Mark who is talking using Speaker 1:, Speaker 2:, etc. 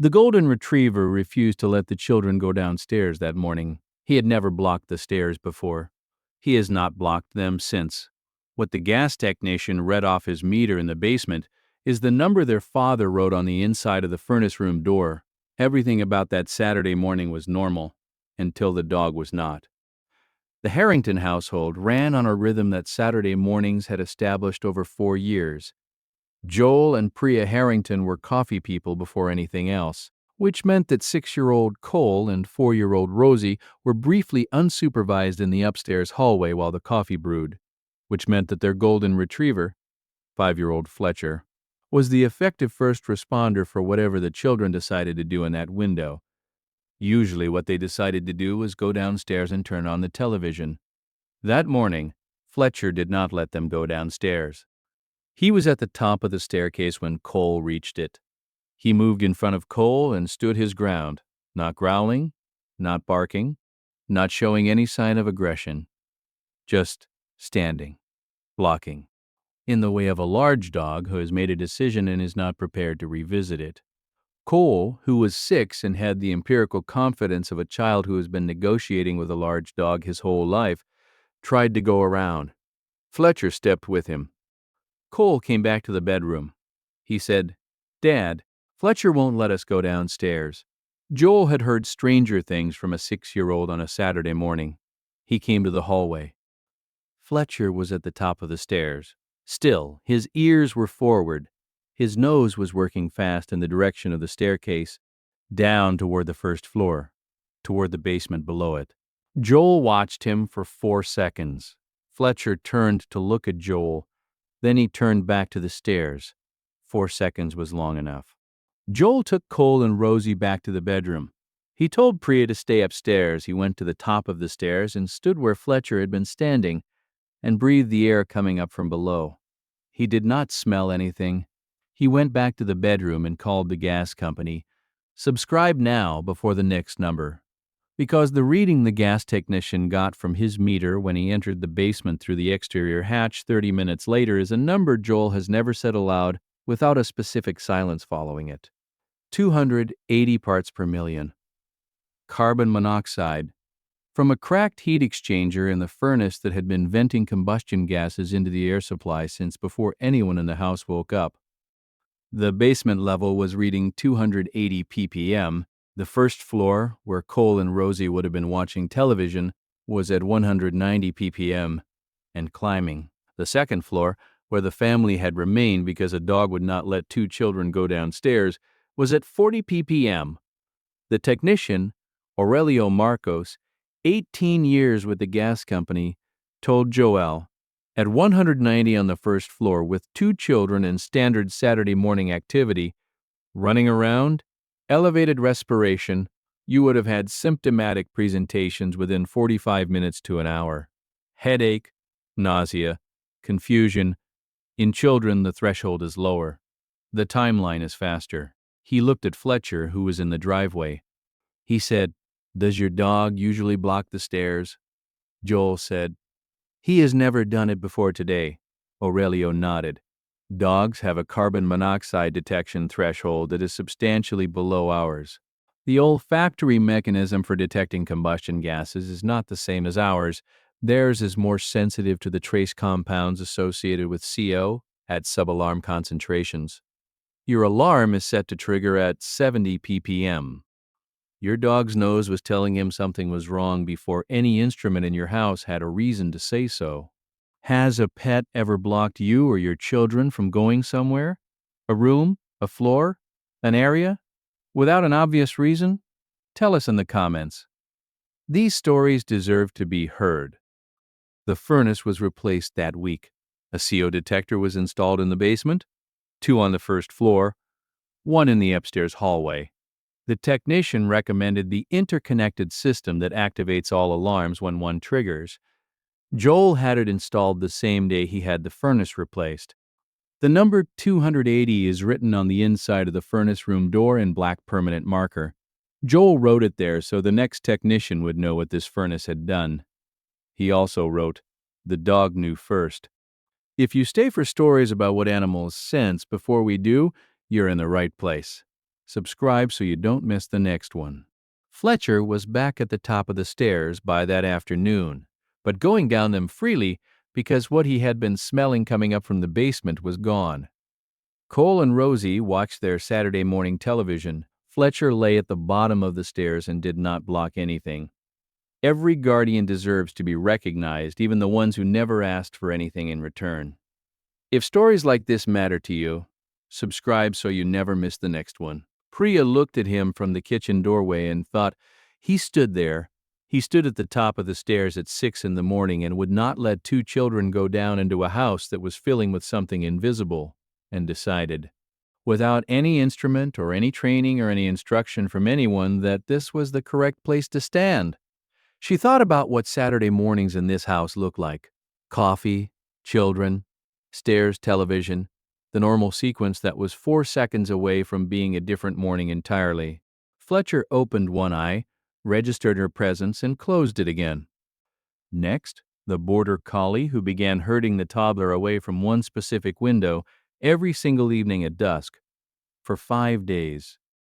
Speaker 1: The Golden Retriever refused to let the children go downstairs that morning. He had never blocked the stairs before. He has not blocked them since. What the gas technician read off his meter in the basement is the number their father wrote on the inside of the furnace room door. Everything about that Saturday morning was normal, until the dog was not. The Harrington household ran on a rhythm that Saturday mornings had established over 4 years. Joel and Priya Harrington were coffee people before anything else, which meant that 6-year-old Cole and 4-year-old Rosie were briefly unsupervised in the upstairs hallway while the coffee brewed, which meant that their golden retriever, 5-year-old Fletcher, was the effective first responder for whatever the children decided to do in that window. Usually what they decided to do was go downstairs and turn on the television. That morning, Fletcher did not let them go downstairs. He was at the top of the staircase when Cole reached it. He moved in front of Cole and stood his ground, not growling, not barking, not showing any sign of aggression. Just standing, blocking, in the way of a large dog who has made a decision and is not prepared to revisit it. Cole, who was 6 and had the empirical confidence of a child who has been negotiating with a large dog his whole life, tried to go around. Fletcher stepped with him. Cole came back to the bedroom. He said, "Dad, Fletcher won't let us go downstairs." Joel had heard stranger things from a 6-year-old on a Saturday morning. He came to the hallway. Fletcher was at the top of the stairs. Still, his ears were forward. His nose was working fast in the direction of the staircase, down toward the first floor, toward the basement below it. Joel watched him for 4 seconds. Fletcher turned to look at Joel. Then he turned back to the stairs. 4 seconds was long enough. Joel took Cole and Rosie back to the bedroom. He told Priya to stay upstairs. He went to the top of the stairs and stood where Fletcher had been standing and breathed the air coming up from below. He did not smell anything. He went back to the bedroom and called the gas company. "Subscribe now before the next number." Because the reading the gas technician got from his meter when he entered the basement through the exterior hatch 30 minutes later is a number Joel has never said aloud without a specific silence following it. 280 parts per million. Carbon monoxide. From a cracked heat exchanger in the furnace that had been venting combustion gases into the air supply since before anyone in the house woke up. The basement level was reading 280 ppm. The first floor, where Cole and Rosie would have been watching television, was at 190 ppm and climbing. The second floor, where the family had remained because a dog would not let 2 children go downstairs, was at 40 ppm. The technician, Aurelio Marcos, 18 years with the gas company, told Joel, at 190 on the first floor with 2 children and standard Saturday morning activity, running around, elevated respiration, you would have had symptomatic presentations within 45 minutes to an hour. Headache, nausea, confusion. In children, the threshold is lower. The timeline is faster. He looked at Fletcher, who was in the driveway. He said, "Does your dog usually block the stairs?" Joel said, "He has never done it before today." Aurelio nodded. Dogs have a carbon monoxide detection threshold that is substantially below ours. The olfactory mechanism for detecting combustion gases is not the same as ours. Theirs is more sensitive to the trace compounds associated with CO at subalarm concentrations. Your alarm is set to trigger at 70 ppm. Your dog's nose was telling him something was wrong before any instrument in your house had a reason to say so. Has a pet ever blocked you or your children from going somewhere? A room? A floor? An area? Without an obvious reason? Tell us in the comments. These stories deserve to be heard. The furnace was replaced that week. A CO detector was installed in the basement, 2 on the first floor, 1 in the upstairs hallway. The technician recommended the interconnected system that activates all alarms when one triggers. Joel had it installed the same day he had the furnace replaced. The number 280 is written on the inside of the furnace room door in black permanent marker. Joel wrote it there so the next technician would know what this furnace had done. He also wrote, "The dog knew first." If you stay for stories about what animals sense before we do, you're in the right place. Subscribe so you don't miss the next one. Fletcher was back at the top of the stairs by that afternoon, but going down them freely because what he had been smelling coming up from the basement was gone. Cole and Rosie watched their Saturday morning television. Fletcher lay at the bottom of the stairs and did not block anything. Every guardian deserves to be recognized, even the ones who never asked for anything in return. If stories like this matter to you, subscribe so you never miss the next one. Priya looked at him from the kitchen doorway and thought, he stood there. He stood at the top of the stairs at 6 in the morning and would not let two children go down into a house that was filling with something invisible, and decided, without any instrument or any training or any instruction from anyone, that this was the correct place to stand. She thought about what Saturday mornings in this house looked like. Coffee, children, stairs, television, the normal sequence that was 4 seconds away from being a different morning entirely. Fletcher opened one eye, registered her presence, and closed it again. Next, the border collie who began herding the toddler away from one specific window every single evening at dusk. For 5 days,